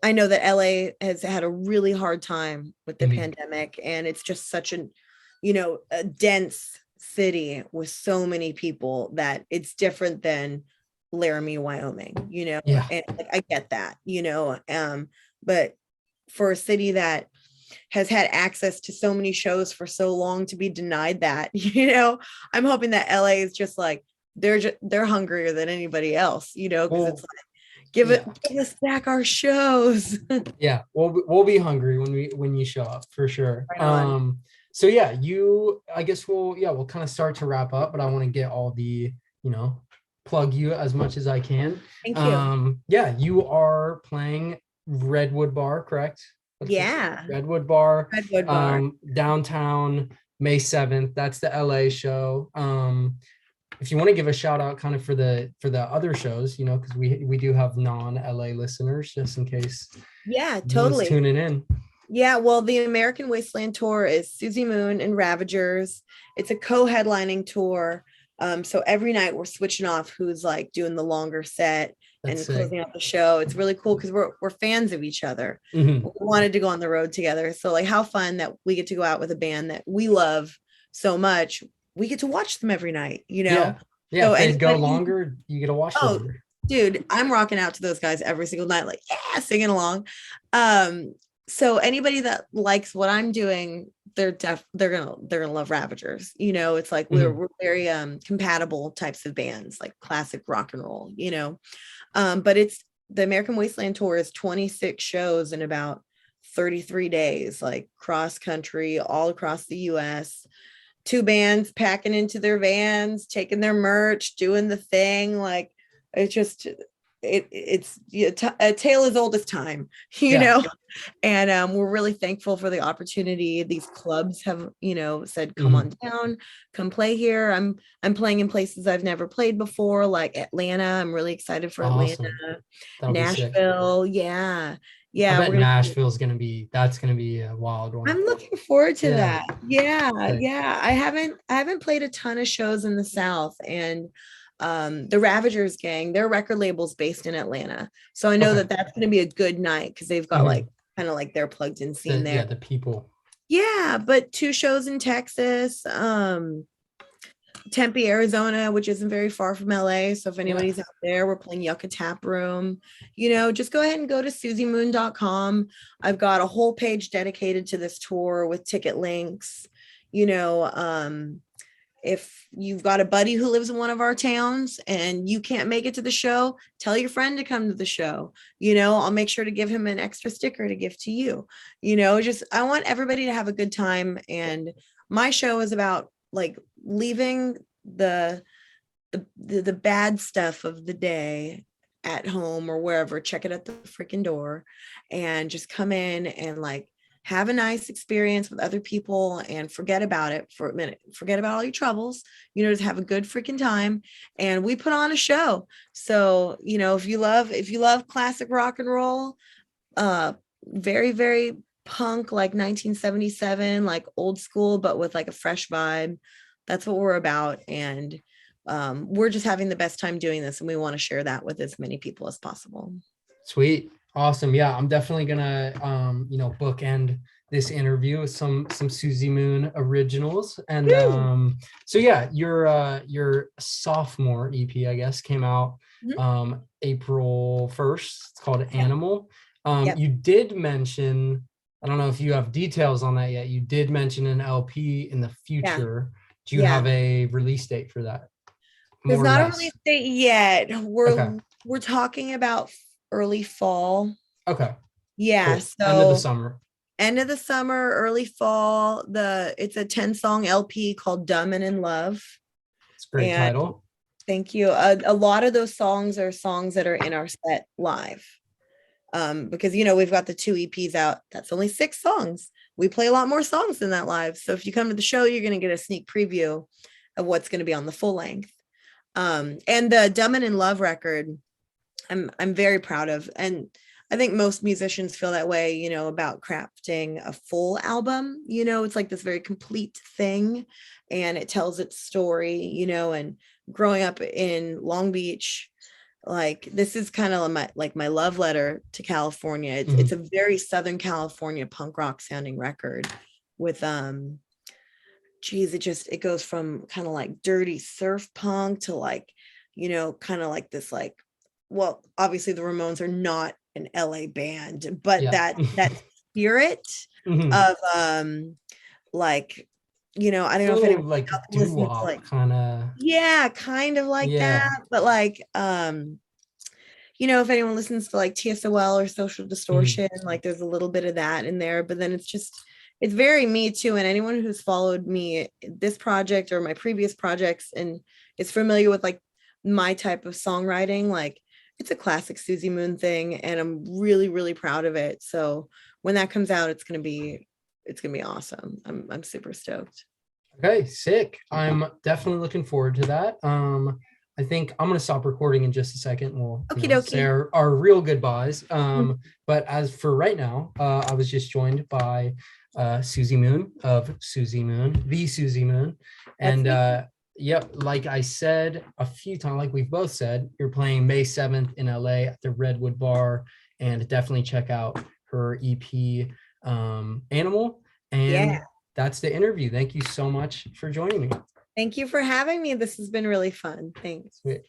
B: I know that LA has had a really hard time with the
A: Mhm.
B: pandemic, and it's just such a dense city with so many people that it's different than Laramie, Wyoming,
A: Yeah.
B: and like I get that, but for a city that has had access to so many shows for so long, to be denied that, I'm hoping that LA is just like, they're hungrier than anybody else, because it's
A: Well,
B: like,
A: yeah.
B: give us back our shows.
A: Yeah, we'll be hungry when you show up for sure.
B: Right on.
A: So yeah, I guess we'll kind of start to wrap up, but I want to get all the, plug you as much as I can.
B: Thank you.
A: Yeah, you are playing Redwood Bar, correct?
B: Yeah.
A: Redwood Bar,
B: Redwood Bar.
A: downtown, May 7th. That's the LA show. If you want to give a shout out kind of for the other shows, because we do have non-LA listeners, just in case
B: Yeah,
A: anyone's
B: totally.
A: tuning in.
B: Yeah, well, the American Wasteland tour is Suzi Moon and Ravagers. It's a co-headlining tour. So every night we're switching off who's like doing the longer set and
A: That's sick.
B: closing out the show. It's really cool because we're fans of each other.
A: Mhm.
B: We wanted to go on the road together. So like how fun that we get to go out with a band that we love so much. We get to watch them every night, you know?
A: Yeah. Yeah.
B: So
A: If they go
B: anybody,
A: longer, you get to watch
B: oh,
A: longer.
B: dude, I'm rocking out to those guys every single night, like, yeah, singing along. So anybody that likes what I'm doing, they're gonna love Ravagers. You know, it's like
A: Mhm.
B: we're very compatible types of bands, like classic rock and roll, you know. But it's the American Wasteland tour is 26 shows in about 33 days, like cross country, all across the US. Two bands packing into their vans, taking their merch, doing the thing. Like it's just it's a tale as old as time, you
A: Yeah.
B: know. And we're really thankful for the opportunity. These clubs have, you know, said, "Come
A: Mhm.
B: on down, come play here." I'm playing in places I've never played before, like Atlanta. I'm really excited for Atlanta,
A: Awesome. That'll be sick.
B: Nashville. Yeah,
A: I
B: yeah,
A: bet
B: we're gonna.
A: Nashville's that's gonna be a wild one.
B: I'm looking forward to
A: Yeah.
B: that. Yeah,
A: Sick.
B: yeah. I haven't played a ton of shows in the South, and the Ravagers gang, their record label's based in Atlanta. So I know
A: Okay.
B: that that's going to be a good night because they've got like
A: Mhm.
B: kind of like their plugged in scene there.
A: The people.
B: Yeah, but two shows in Texas, Tempe, Arizona, which isn't very far from LA. So if
A: Yeah.
B: anybody's out there, we're playing Yucca Tap Room. You know, just go ahead and go to SuziMoon.com. I've got a whole page dedicated to this tour with ticket links. You know, if you've got a buddy who lives in one of our towns and you can't make it to the show, tell your friend to come to the show. You know, I'll make sure to give him an extra sticker to give to you. You know, just I want everybody to have a good time. And my show is about like leaving the bad stuff of the day at home or wherever, check it at the freaking door, and just come in and like have a nice experience with other people and forget about it for a minute, forget about all your troubles, you know, just have a good freaking time. And we put on a show. So, you know, if you love classic rock and roll, uh very, very punk, like 1977, like old school, but with like a fresh vibe, that's what we're about. And we're just having the best time doing this, and we want to share that with as many people as possible.
A: Sweet. Awesome. Yeah, I'm definitely gonna bookend this interview with some Suzi Moon originals. And
B: Woo!
A: so yeah, your sophomore EP, I guess, came out
B: Mhm.
A: April 1st. It's called
B: Yep.
A: Animal.
B: Yep.
A: You did mention, I don't know if you have details on that yet. You did mention an LP in the
B: Yeah.
A: future. Do you
B: Yeah.
A: have a release date for that?
B: There's
A: More or
B: not a
A: less.
B: release date yet.
A: Okay.
B: We're talking about early fall.
A: Okay.
B: Yeah.
A: Cool. End of the
B: So
A: summer.
B: end of the summer, early fall. It's a 10-song LP called Dumb and in Love.
A: It's a great
B: And
A: title.
B: thank you. A lot of those songs are songs that are in our set live. Because you know we've got the two EPs out. That's only 6 songs. We play a lot more songs than that live. So if you come to the show, you're going to get a sneak preview of what's going to be on the full length. And the Dumb and in Love record, I'm very proud of, and I think most musicians feel that way, you know, about crafting a full album. You know, it's like this very complete thing, and it tells its story. You know, and growing up in Long Beach, like this is kind of my love letter to California. It's
A: Mhm.
B: a very Southern California punk rock sounding record with geez, it goes from kind of like dirty surf punk to like, you know, kind of like this like, well, obviously the Ramones are not an LA band, but
A: Yeah.
B: that spirit
A: Mhm.
B: of like, you know, I don't know if
A: So
B: anyone
A: like
B: listens to
A: doo-wop
B: like,
A: kind of.
B: yeah, kind of like that,
A: Yeah.
B: but like you know, if anyone listens to like TSOL or Social
A: Mhm.
B: Distortion, like there's a little bit of that in there, but then it's very me too. And anyone who's followed me, this project or my previous projects, and is familiar with like my type of songwriting, like it's a classic Suzi Moon thing. And I'm really, really proud of it. So when that comes out, it's gonna be awesome. I'm super stoked.
A: Okay, sick. I'm definitely looking forward to that. I think I'm gonna stop recording in just a second. We'll,
B: Okie
A: say
B: dokie.
A: our real goodbyes. But as for right now, I was just joined by Suzi Moon of Suzi Moon, the Suzi Moon,
B: That's
A: and
B: me.
A: Yep, like I said a few times, like we've both said, you're playing May 7th in LA at the Redwood Bar, and definitely check out her EP, Animal.
B: Yeah.
A: And that's the interview. Thank you so much for joining me.
B: Thank you for having me. This has been really fun. Thanks.
A: Sweet.